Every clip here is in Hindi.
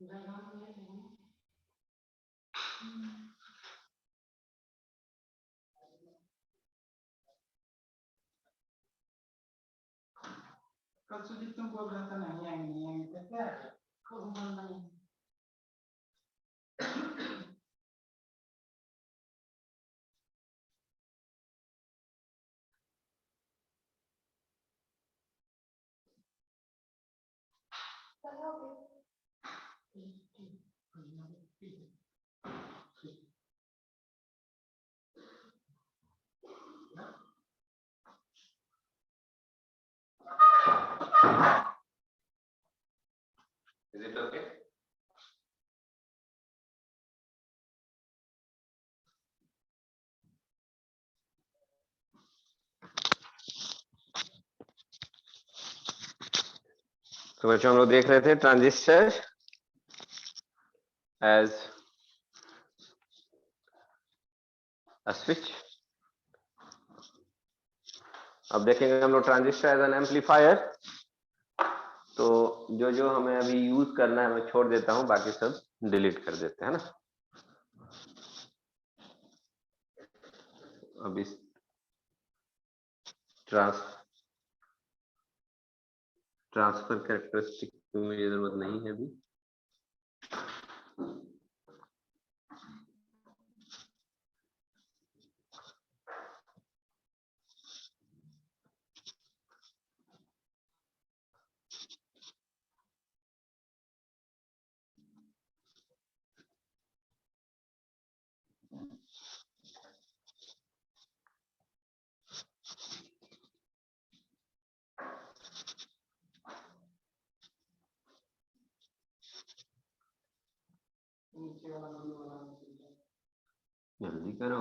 Kalau sudah tunggu berapa yang kita kok Is it okay? तो बच्चों हम लोग देख रहे थे ट्रांजिस्टर एज अ स्विच। अब देखेंगे हम लोग ट्रांजिस्टर एज एन एम्पलीफायर। तो जो हमें अभी यूज करना है मैं छोड़ देता हूं, बाकी सब डिलीट कर देते हैं ना। अब इस ट्रांसफर कैरेक्टरिस्टिक में मुझे जरूरत नहीं है अभी। जल्दी करो।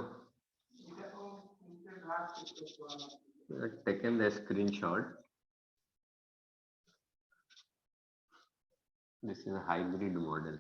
Taken the screenshot. This is a hybrid model.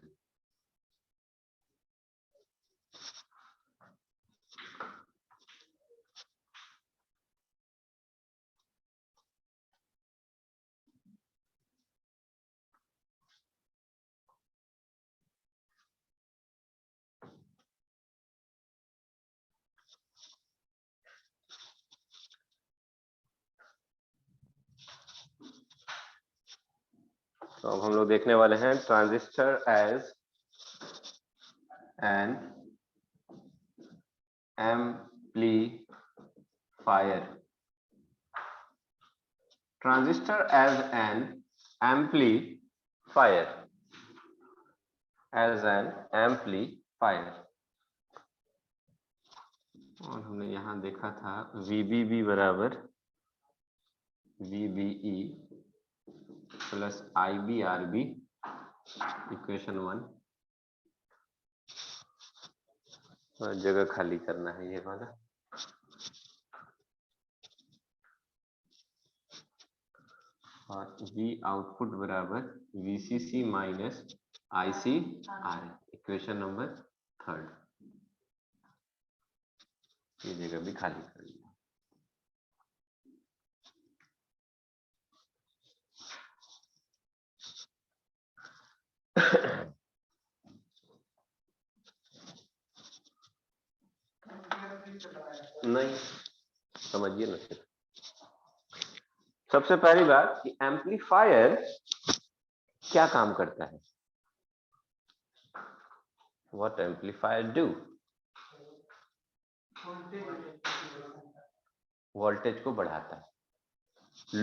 तो अब हम लोग देखने वाले हैं transistor as an amplifier. Transistor as an amplifier, as an amplifier. और हमने यहां देखा था VBB बराबर VBE प्लस IBRB, इक्वेशन 1। और जगह खाली करना है ये वाला। और V आउटपुट बराबर VCC minus ICR, equation number 3। ये जगह भी खाली कर लिया। नहीं समझिए ना। सिर्फ सबसे पहली बात कि एम्पलीफायर क्या काम करता है। What amplifier do? वोल्टेज को बढ़ाता है।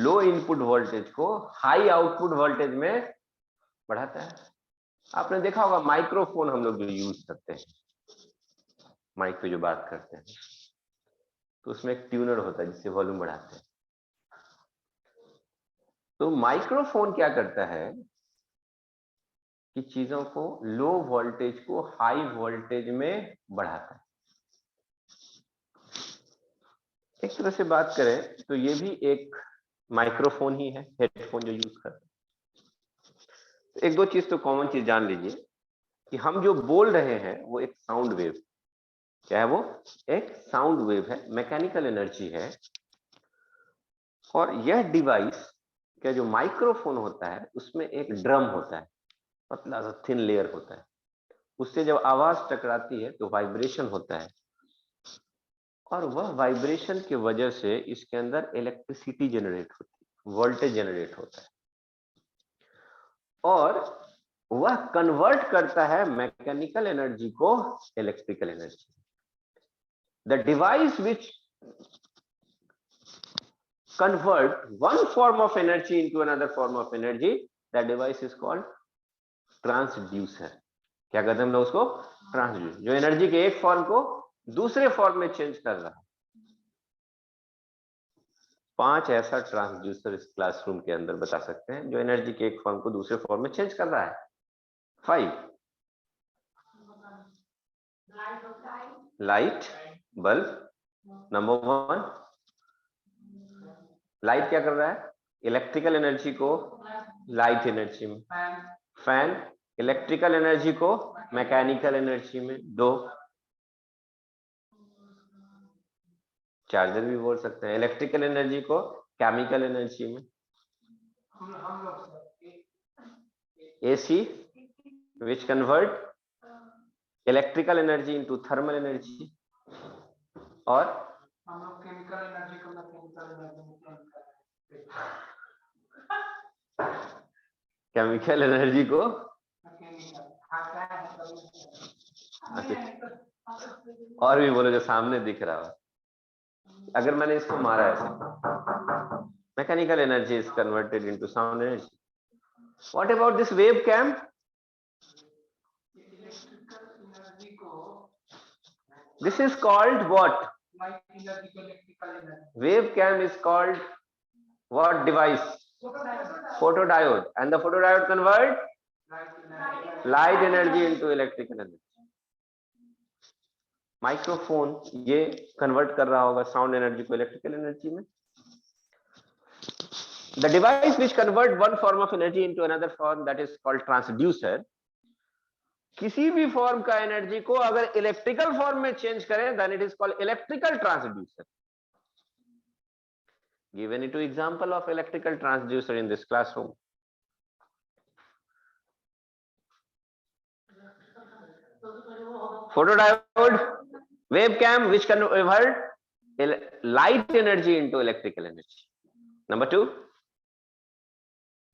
लो इनपुट वोल्टेज को हाई आउटपुट वोल्टेज में बढ़ाता है। आपने देखा होगा माइक्रोफोन हम लोग जो यूज करते हैं, माइक पे जो बात करते हैं, तो उसमें एक ट्यूनर होता है जिससे वॉल्यूम बढ़ाते हैं। तो माइक्रोफोन क्या करता है कि चीजों को लो वोल्टेज को हाई वोल्टेज में बढ़ाता है। एक तरह से बात करें तो ये भी एक माइक्रोफोन ही है, हेडफोन जो यूज करते हैं। एक दो चीज तो कॉमन चीज जान लीजिए कि हम जो बोल रहे हैं वो एक साउंड वेव, क्या है वो? एक साउंड वेव है, मैकेनिकल एनर्जी है। और यह डिवाइस का जो माइक्रोफोन होता है उसमें एक ड्रम होता है। पतला सा थिन लेयर होता है, उससे जब आवाज टकराती है तो वाइब्रेशन होता है, और वह वाइब्रेशन की वजह से इसके अंदर इलेक्ट्रिसिटी जनरेट होती है, वोल्टेज जनरेट होता है, और वह कन्वर्ट करता है मैकेनिकल एनर्जी को electrical energy. The device which convert one form of energy into another form of energy, that device is called transducer। क्या कहते हैं हम लोग उसको? ट्रांसड्यूसर, जो एनर्जी के एक फॉर्म को दूसरे फॉर्म में चेंज कर रहा है। 5 ऐसा ट्रांसड्यूसर इस क्लासरूम के अंदर बता सकते हैं जो एनर्जी के एक फॉर्म को दूसरे फॉर्म में चेंज कर रहा है। 5 लाइट बल्ब, नंबर 1 लाइट क्या कर रहा है? इलेक्ट्रिकल एनर्जी को लाइट एनर्जी में, फैन इलेक्ट्रिकल एनर्जी को मैकेनिकल एनर्जी में। 2 चार्जर भी बोल सकते हैं, इलेक्ट्रिकल एनर्जी को केमिकल एनर्जी में। AC which convert electrical energy into thermal energy, और हम लोग केमिकल एनर्जी को मैकेनिकल एनर्जी में केमिकल एनर्जी को और भी बोलो जो सामने दिख रहा हो। अगर मैंने इसको मारा ऐसे, mechanical energy is converted into sound energy. What about this wave cam? This is called what? Wave cam is called what device? Photodiode. And the photodiode convert light energy into electrical energy. Microphone ये कन्वर्ट कर रहा होगा साउंड एनर्जी को इलेक्ट्रिकल एनर्जी में। The device which convert one form of energy into another form, that is called transducer. किसी भी फॉर्म का एनर्जी को अगर इलेक्ट्रिकल फॉर्म में चेंज करें, then it is called electrical transducer. Give any two example of electrical transducer in this classroom. Photodiode, webcam which convert light energy into electrical energy. Number 2,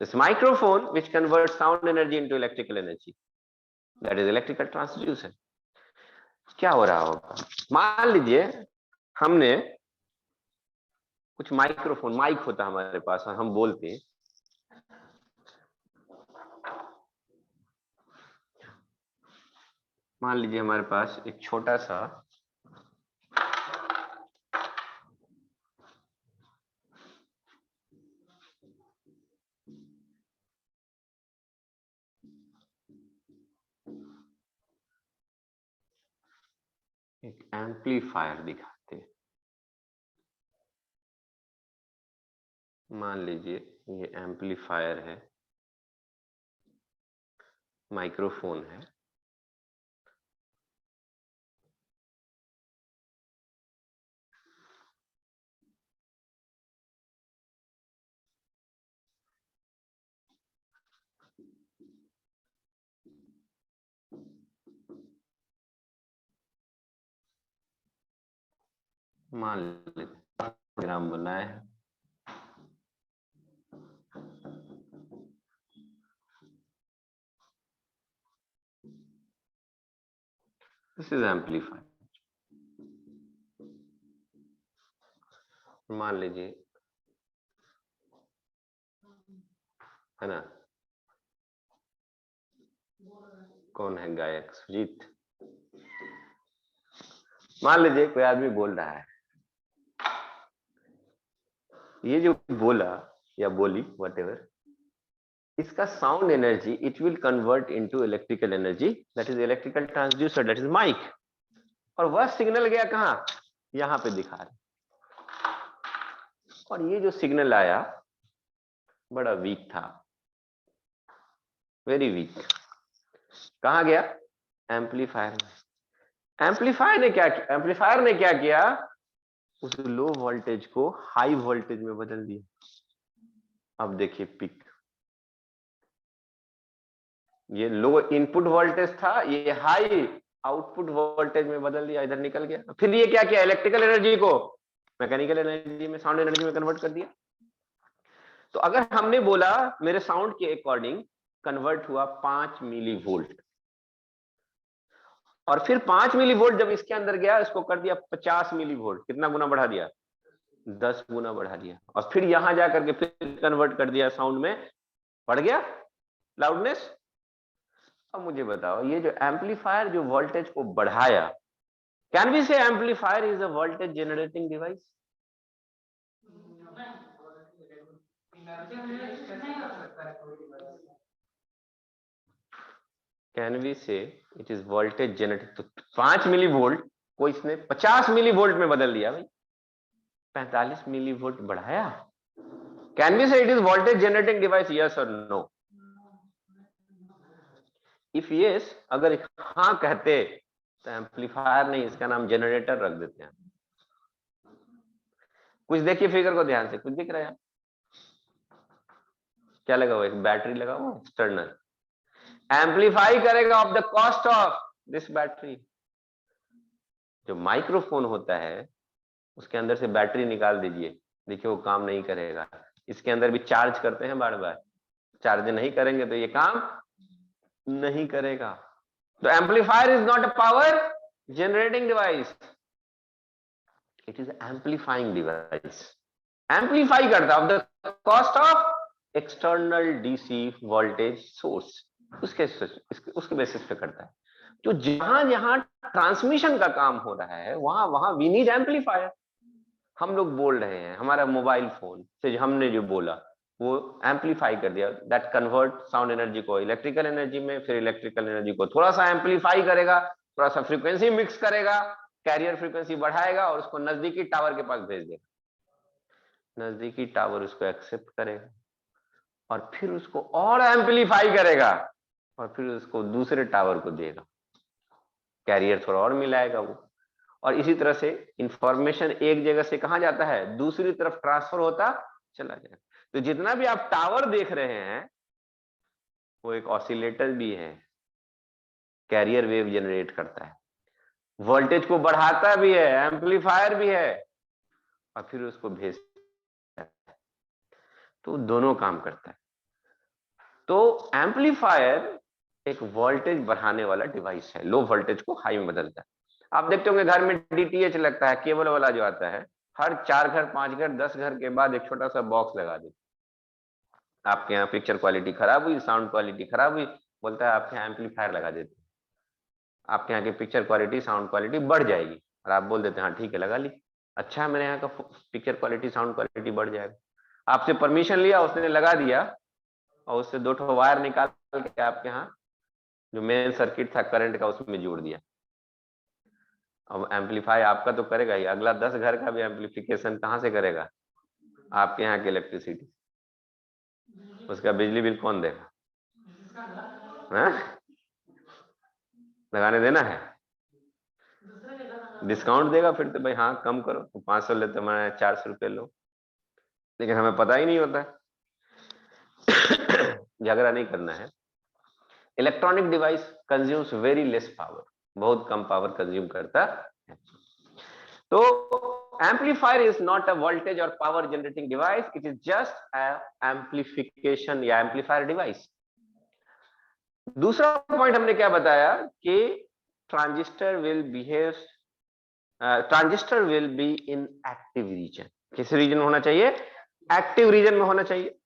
this microphone which converts sound energy into electrical energy, that is electrical transducer. क्या हो रहा होगा? मान लीजिए हमने कुछ माइक्रोफोन, माइक होता है हमारे पास और हम बोलते हैं, मान लीजिए हमारे पास एक छोटा सा एक एम्पलीफायर दिखाते हैं। मान लीजिए ये एम्पलीफायर है, माइक्रोफोन है, मान लीजिए प्रोग्राम बनाए हैं, दिस इज एम्पलीफायर। मान लीजिए है ना, कौन है गायक? सुजीत। मान लीजिए कोई आदमी बोल रहा है, ये जो बोला या बोली whatever, इसका sound energy it will convert into electrical energy, that is electrical transducer, that is mic. और वह सिग्नल गया कहां? यहां पे दिखा रहे, और ये जो सिग्नल आया बड़ा वीक था, वेरी वीक। कहां गया? एम्पलीफायर में। एम्पलीफायर ने क्या किया? उस लो वोल्टेज को हाई वोल्टेज में बदल दिया। अब देखिए पिक, ये लो इनपुट वोल्टेज था, ये हाई आउटपुट वोल्टेज में बदल दिया, इधर निकल गया। फिर ये क्या किया, इलेक्ट्रिकल एनर्जी को मैकेनिकल एनर्जी में, साउंड एनर्जी में कन्वर्ट कर दिया। तो अगर हमने बोला मेरे साउंड के अकॉर्डिंग कन्वर्ट हुआ 5 मिली वोल्ट, और फिर 5 मिली वोल्ट जब इसके अंदर गया, इसको कर दिया 50 मिली वोल्ट, कितना गुना बढ़ा दिया, 10 गुना बढ़ा दिया, और फिर यहां जाकर के फिर कन्वर्ट कर दिया साउंड में, बढ़ गया लाउडनेस। अब मुझे बताओ, ये जो एम्पलीफायर जो वोल्टेज को बढ़ाया, can we say amplifier is a voltage generating device? Can we say it is voltage generating? तो 5 मिली वोल्ट को इसने 50 मिली वोल्ट में बदल दिया भाई, 45 मिली वोल्ट बढ़ाया। Can we say it is voltage generating device, yes और नो? इफ यस, अगर हाँ कहते तो एम्पलीफायर नहीं, इसका नाम जनरेटर रख देते हैं। कुछ देखिए फिगर को ध्यान से, कुछ दिख रहा है? क्या लगा हुआ, एक बैटरी लगा हुआ एक्सटर्नल, एम्पलीफाई करेगा of the cost of this battery. जो माइक्रोफोन होता है उसके अंदर से बैटरी निकाल दीजिए, देखिए वो काम नहीं करेगा। इसके अंदर भी चार्ज करते हैं बार बार, चार्ज नहीं करेंगे तो ये काम नहीं करेगा। तो amplifier is not a power generating device, it is amplifying device. Amplify करता of the cost of external DC voltage source, उसके बेसिस पे करता है। तो जहां जहां ट्रांसमिशन का काम हो रहा है वहां वहां वी नीड एम्पलीफायर। हम लोग बोल रहे हैं, हमारा मोबाइल फोन से हमने जो बोला वो एम्पलीफाई कर दिया, दैट कन्वर्ट साउंड एनर्जी को इलेक्ट्रिकल एनर्जी में, फिर इलेक्ट्रिकल एनर्जी को थोड़ा सा एम्पलीफाई करेगा, थोड़ा सा फ्रीक्वेंसी मिक्स करेगा, कैरियर फ्रीक्वेंसी बढ़ाएगा और उसको नजदीकी टावर के पास भेज देगा। नजदीकी टावर उसको एक्सेप्ट करेगा और फिर उसको और एम्पलीफाई करेगा और फिर उसको दूसरे टावर को देगा, कैरियर थोड़ा और मिलाएगा वो, और इसी तरह से इंफॉर्मेशन एक जगह से कहां जाता है, दूसरी तरफ ट्रांसफर होता चला जाएगा। तो जितना भी आप टावर देख रहे हैं वो एक ऑसिलेटर भी है, कैरियर वेव जनरेट करता है, वोल्टेज को बढ़ाता भी है, एम्पलीफायर भी है, और फिर उसको भेजता है। तो दोनों काम करता है। तो एम्पलीफायर एक वोल्टेज बढ़ाने वाला डिवाइस है, लो वोल्टेज को हाई में बदलता है। आप देखते होंगे घर में डीटीएच लगता है, केबल वाला जो आता है, हर 4 घर 5 घर 10 घर के बाद एक छोटा सा बॉक्स लगा देते। आपके यहाँ पिक्चर क्वालिटी खराब हुई, साउंड क्वालिटी खराब हुई, बोलता है आपके यहाँ एम्पलीफायर लगा देते, आपके यहाँ की पिक्चर क्वालिटी साउंड क्वालिटी बढ़ जाएगी, और आप बोल देते हैं हाँ ठीक है लगा ली, अच्छा मेरे यहाँ का पिक्चर क्वालिटी साउंड क्वालिटी बढ़ जाएगा। आपसे परमिशन लिया, उसने लगा दिया, और उससे 2 ठो वायर निकाल के आपके यहाँ जो मेन सर्किट था करंट का उसमें जोड़ दिया। अब एम्पलीफाई आपका तो करेगा ही, अगला 10 घर का भी एम्पलीफिकेशन कहाँ से करेगा, आपके यहाँ की इलेक्ट्रिसिटी, उसका बिजली बिल कौन देगा? लगाने देना है, डिस्काउंट देगा फिर तो भाई, हाँ कम करो, 500 लेते मैं 400 रुपये लो, लेकिन हमें पता ही नहीं होता है। झगड़ा नहीं करना है। Electronic device consumes very less power, बहुत कम पावर कंज्यूम करता है। तो amplifier is not a voltage और power generating device, it is just amplification या एम्पलीफायर डिवाइस। दूसरा पॉइंट हमने क्या बताया कि transistor will be in active region. किस रीजन में होना चाहिए? एक्टिव रीजन में होना चाहिए।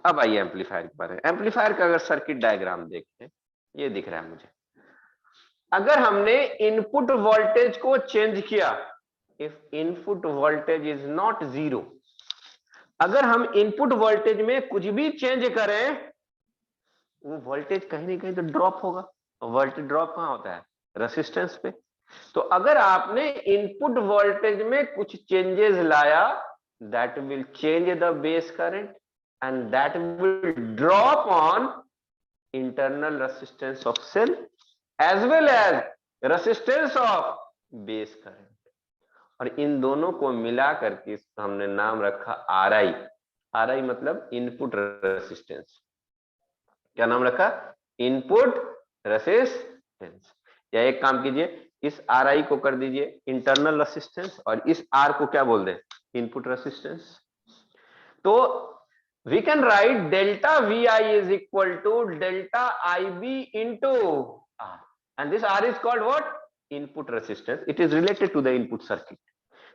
अब आइए एम्पलीफायर के बारे में। एम्पलीफायर का अगर सर्किट डायग्राम देखें, ये दिख रहा है मुझे। अगर हमने इनपुट वोल्टेज को चेंज किया, if input voltage is not 0, अगर हम इनपुट वोल्टेज में कुछ भी चेंज करें, वो वोल्टेज कहीं ना कहीं तो ड्रॉप होगा। वोल्टेज ड्रॉप कहां होता है? रेसिस्टेंस पे। तो अगर आपने इनपुट वोल्टेज में कुछ चेंजेस लाया, that will change the base current and that will drop on internal resistance of cell as well as resistance of base current, और इन दोनों को मिला करके हमने नाम रखा RI। RI मतलब इनपुट रेसिस्टेंस। क्या नाम रखा? Input resistance. या एक काम कीजिए, इस RI को कर दीजिए इंटरनल रेसिस्टेंस और इस R को क्या बोल दें, इनपुट रेसिस्टेंस। तो we can write delta VI is equal to delta IB into R, and this R is called what, input resistance. It is related to the input circuit.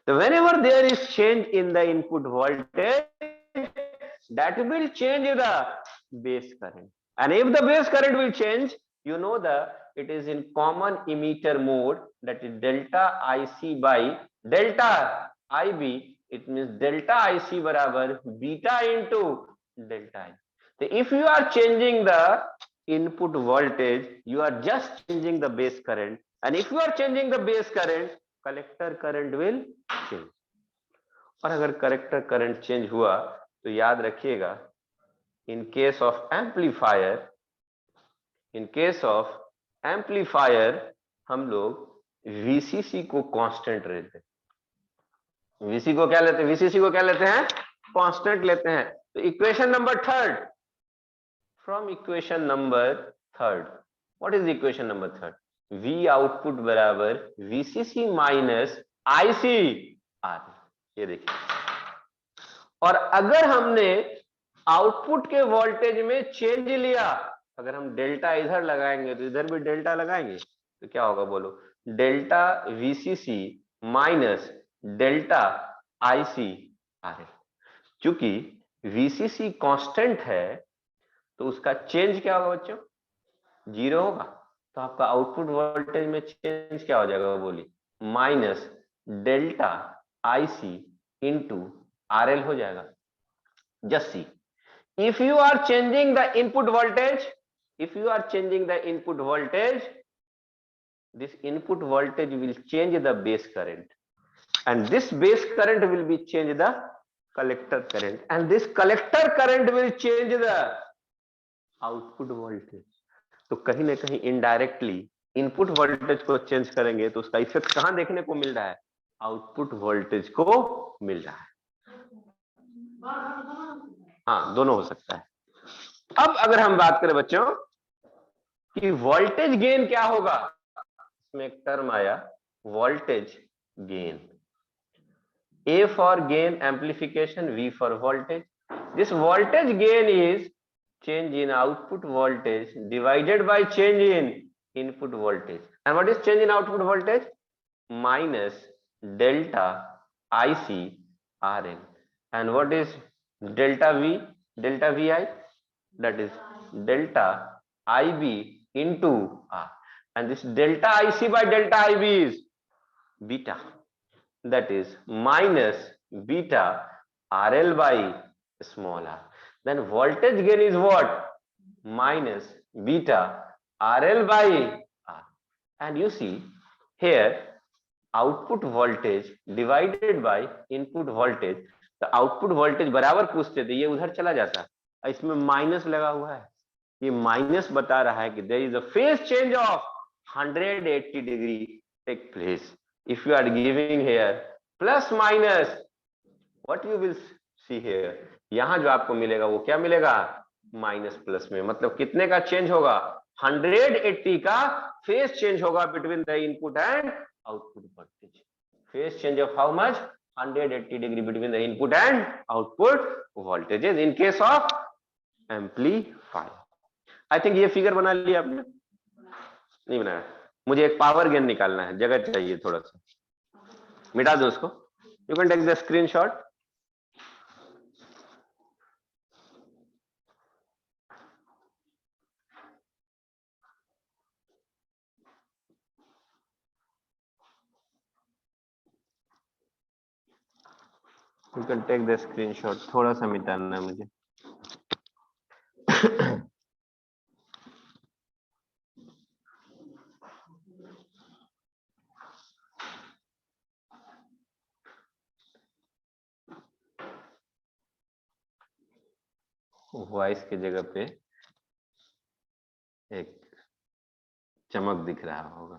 So whenever there is change in the input voltage, that will change the base current, and if the base current will change, you know it is in common emitter mode, that is delta IC by delta IB. It means delta IC बराबर beta into delta I. So if you are changing the input voltage, you are just changing the base current, and if you are changing the base current, collector current will change. और अगर collector current change हुआ तो याद रखिएगा, in case of amplifier हम लोग VCC को कांस्टेंट लेते हैं। VC को क्या लेते हैं, VCC को क्या लेते हैं, कांस्टेंट लेते हैं। तो equation number third, from equation number third, what is equation number third, V output बराबर VCC माइनस IC R। ये देखिए, और अगर हमने आउटपुट के वोल्टेज में चेंज लिया, अगर हम डेल्टा इधर लगाएंगे तो इधर भी डेल्टा लगाएंगे, तो क्या होगा बोलो, delta VCC minus delta IC RL। चूंकि VCC कांस्टेंट है तो उसका चेंज क्या होगा बच्चों, 0 होगा। तो आपका आउटपुट वोल्टेज में चेंज क्या हो जाएगा बोलिए, minus delta IC into RL हो जाएगा। Just see, if you are changing the input voltage, this input voltage will change the base current, and this base current will be change the collector current, and this collector current will change the output voltage। तो कहीं ना कहीं इनडायरेक्टली इनपुट वोल्टेज को चेंज करेंगे तो उसका इफेक्ट कहां देखने को मिल रहा है, आउटपुट वोल्टेज को मिल रहा है। हाँ, दोनों हो सकता है। अब अगर हम बात करें बच्चों कि वोल्टेज गेन क्या होगा, इसमें एक टर्म आया voltage gain, A for gain amplification, V for voltage. This voltage gain is change in output voltage divided by change in input voltage. And what is change in output voltage? Minus delta IC RN. And what is delta V, delta VI? That is delta IB into R. And this delta IC by delta IB is beta. That is minus beta RL by small r. Then voltage gain is what? Minus beta RL by R. And you see here output voltage divided by input voltage. तो आउटपुट वोल्टेज बराबर पूछते थे, ये उधर चला जाता, इसमें माइनस लगा हुआ है, ये माइनस बता रहा है कि there is a phase change of 180 degree take place. If you are giving here plus minus, what you will see here, यहां जो आपको मिलेगा वो क्या मिलेगा, माइनस प्लस में, मतलब कितने का चेंज होगा, 180 का फेज चेंज होगा between the input and output voltage. Phase change of how much, 180 degree between the input and output voltages in case of amplifier. I think ये फिगर बना लिया आपने, नहीं बनाया, मुझे एक पावर गेन निकालना है, जगह चाहिए थोड़ा सा, मिटा दो उसको। You can take the screenshot. You can take the screenshot, थोड़ा सा मिटाना है मुझे। वॉइस की जगह पे एक चमक दिख रहा होगा,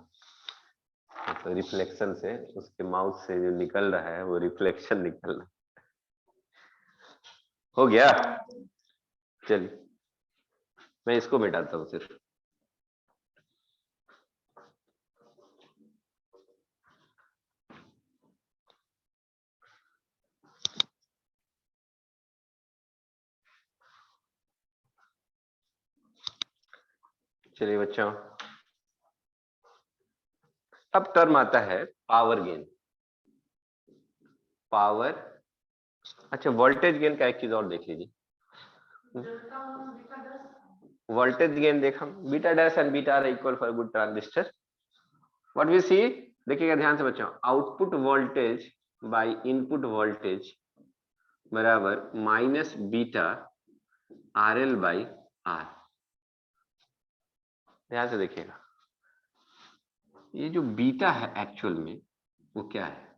तो रिफ्लेक्शन से उसके माउथ से जो निकल रहा है वो रिफ्लेक्शन निकल रहा है। हो गया, चलिए मैं इसको मिटाता हूँ सिर्फ। चलिए बच्चों, अब टर्म आता है पावर गेन। पावर, अच्छा वोल्टेज गेन का एक चीज और देख लीजिए। वोल्टेज गेन देखा, beta dash and beta are equal for good transistor. What we see, देखिएगा ध्यान से बच्चों, output voltage by input voltage बराबर minus beta R L by R. ध्यान से देखिएगा, ये जो बीटा है एक्चुअल में वो क्या है,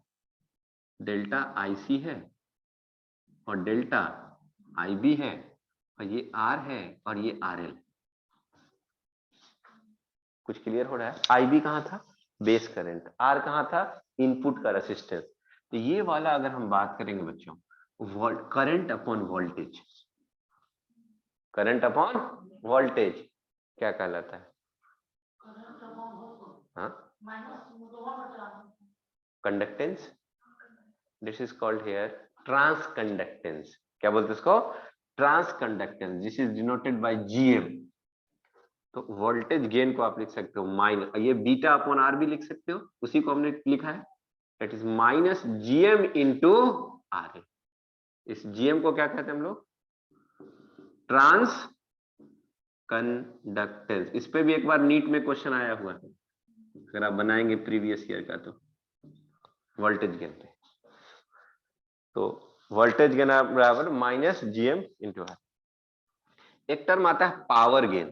डेल्टा आईसी है और डेल्टा आईबी है और ये आर है और ये आर एल। कुछ क्लियर हो रहा है? आईबी कहाँ था, बेस करंट, आर कहाँ था, इनपुट का रेसिस्टेंस। तो ये वाला अगर हम बात करेंगे बच्चों, current upon voltage, current upon voltage क्या कहलाता है? हाँ, conductance. This is called here transconductance. क्या बोलते हैं इसको? Transconductance. This is denoted by GM. तो वोल्टेज गेन को आप लिख सकते हो माइनस, ये बीटा अपॉन आर भी लिख सकते हो, उसी को हमने लिखा है, that is minus GM into R. इस जीएम को क्या कहते हैं हम लोग? Transconductance. इस पे भी एक बार नीट में क्वेश्चन आया हुआ है, अगर आप बनाएंगे प्रीवियस ईयर का, तो वोल्टेज गेन पे। तो वोल्टेज गेन बराबर माइनस जीएम इंटू आर। एक टर्म आता है पावर गेन।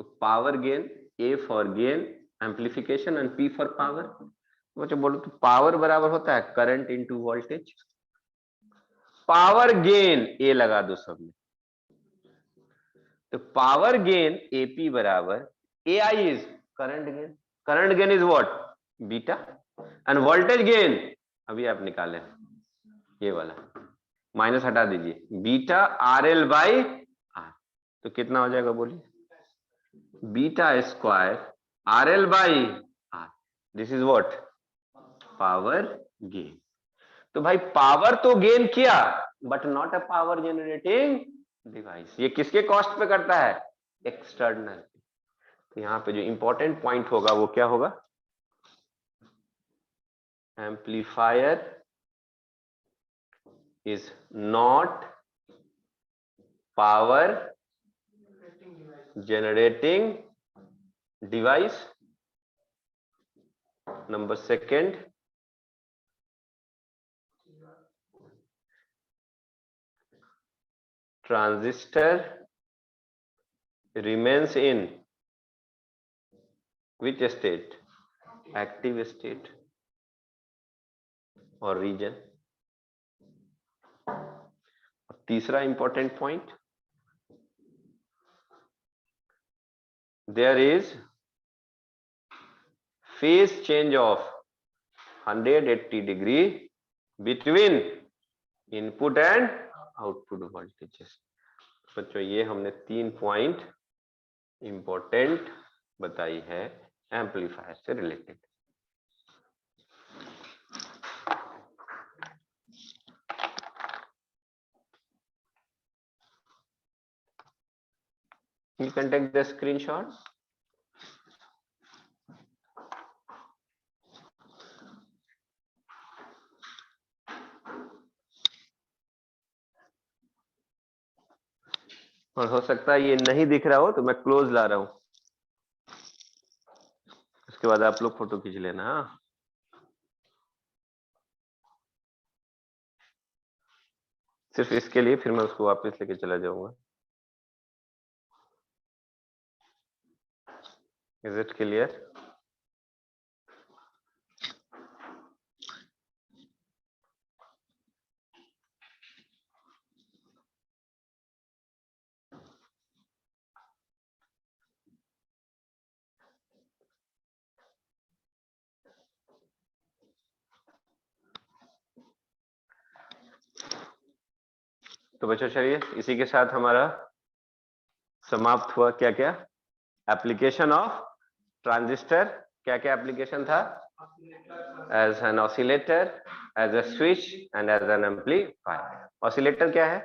तो power gain, A for gain amplification and P for power. मुझे बोलो तो पावर बराबर होता है current into voltage. Power gain A लगा दो सब में, तो पावर गेन एपी बराबर A I is current gain. Current gain is what? Beta. And voltage gain अभी आप निकालें, ये वाला माइनस हटा दीजिए, beta R L by R. तो कितना हो जाएगा बोलिए? Beta square R L by R. This is what? Power gain. तो भाई पावर तो गेन किया but not a power generating device. ये किसके कॉस्ट पे करता है? एक्सटर्नल। तो यहां पे जो इंपॉर्टेंट पॉइंट होगा वो क्या होगा? Amplifier is not power generating device. Number second, transistor remains in which state? Active state or region. तीसरा important point, there is phase change of 180 degree between input and output voltages. बच्चों ये हमने 3 पॉइंट इंपॉर्टेंट बताई है एम्पलीफायर से related. You can take the screenshot. और हो सकता है ये नहीं दिख रहा हो तो मैं क्लोज ला रहा हूं, उसके बाद आप लोग फोटो खींच लेना। हाँ, सिर्फ इसके लिए, फिर मैं उसको वापस लेके चला जाऊंगा। Is it clear? तो बच्चों चलिए, इसी के साथ हमारा समाप्त हुआ। क्या क्या एप्लीकेशन ऑफ ट्रांजिस्टर, क्या क्या एप्लीकेशन था? As an oscillator, as a switch and as an amplifier. Oscillator क्या है?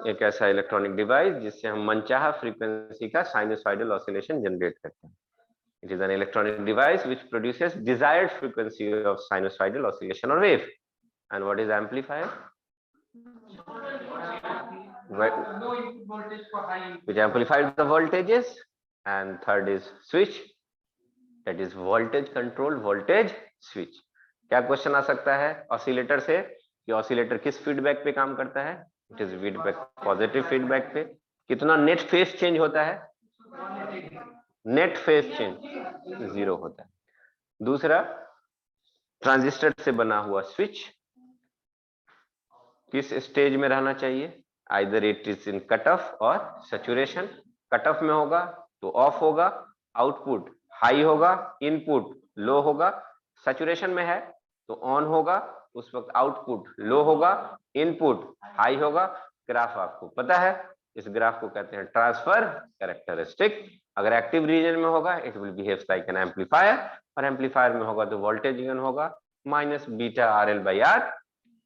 एक ऐसा इलेक्ट्रॉनिक डिवाइस जिससे हम मनचाहा फ्रीक्वेंसी का साइनसॉइडल ऑसिलेशन जनरेट करते हैं. It is an electronic device which produces desired frequency of sinusoidal oscillation or wave. And what is amplifier? Low input voltage for high input. Which amplifies the voltages. And third is switch. That is voltage control voltage switch. क्या क्वेश्चन आ सकता है ऑसिलेटर से कि ऑसिलेटर किस फीडबैक पे काम करता है? It is feedback positive feedback पे. कितना नेट फेज चेंज होता है? नेट फेज चेंज 0 होता है. दूसरा, ट्रांजिस्टर से बना हुआ स्विच किस स्टेज में रहना चाहिए? Either it is in cut off और सैचुरेशन. कट ऑफ में होगा तो ऑफ होगा, आउटपुट हाई होगा, इनपुट लो होगा. सैचुरेशन में है तो ऑन होगा, उस वक्त आउटपुट लो होगा, इनपुट हाई होगा. ग्राफ आपको पता है, इस ग्राफ को कहते हैं ट्रांसफर कैरेक्टरिस्टिक. अगर एक्टिव रीजन में होगा it will behave like an amplifier, और एम्पलीफायर में होगा तो वोल्टेज गेन होगा minus beta RL by R.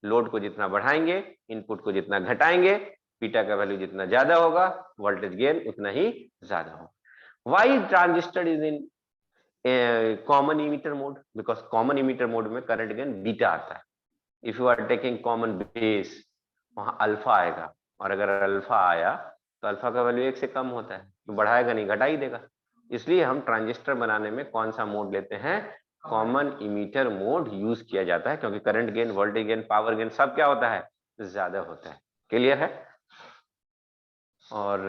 Load को जितना बढ़ाएंगे, इनपुट को जितना घटाएंगे, बीटा का वैल्यू जितना ज्यादा होगा, वोल्टेज गेन उतना ही ज्यादा होगा. Why transistor is in common emitter mode? Because common emitter mode में करंट गेन बीटा आता है. If you are taking common base, वहां अल्फा आएगा, और अगर अल्फा आया तो अल्फा का वैल्यू 1 से कम होता है, तो बढ़ाएगा नहीं, घटा ही देगा. इसलिए हम ट्रांजिस्टर बनाने में कौन सा मोड लेते हैं? कॉमन इमीटर मोड यूज किया जाता है, क्योंकि current gain, voltage gain, power gain सब क्या होता है? ज्यादा होता है. क्लियर है? और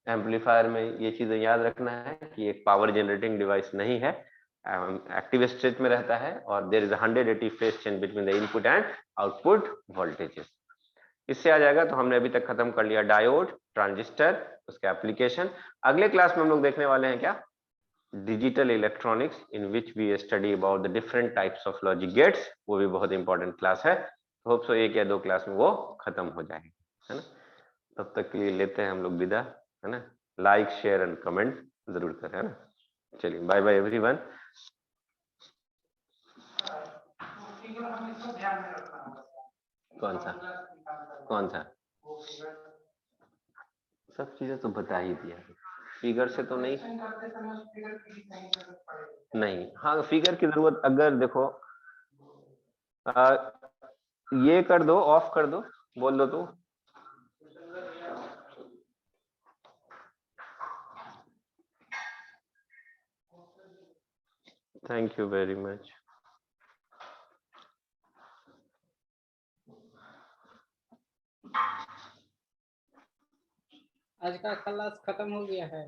एम्पलीफायर में ये चीजें याद रखना है कि एक पावर जनरेटिंग डिवाइस नहीं है, एक्टिव स्टेट में रहता है, और there is 180 phase change between the input and output voltages. इससे आ जाएगा. तो हमने अभी तक खत्म कर लिया डायोड, ट्रांजिस्टर, उसके एप्लीकेशन. अगले क्लास में हम लोग देखने वाले हैं क्या? Digital electronics, in which we study about the different types of logic gates. वो भी बहुत इंपॉर्टेंट क्लास है. होप सो 1 या 2 क्लास में वो खत्म हो जाएगा, है ना. तब तक के लिए लेते हैं हम लोग विदा, है ना. लाइक, शेयर एंड कमेंट जरूर करें, है ना. चलिए, बाय बाय एवरीवन. कौन सा कौन सा? सब चीजें तो बता ही दिया. फिगर से तो नहीं. नहीं, हाँ फिगर की जरूरत, अगर देखो ये कर दो, ऑफ कर दो, बोल दो तो. Thank you very much. आज का क्लास खत्म हो गया है.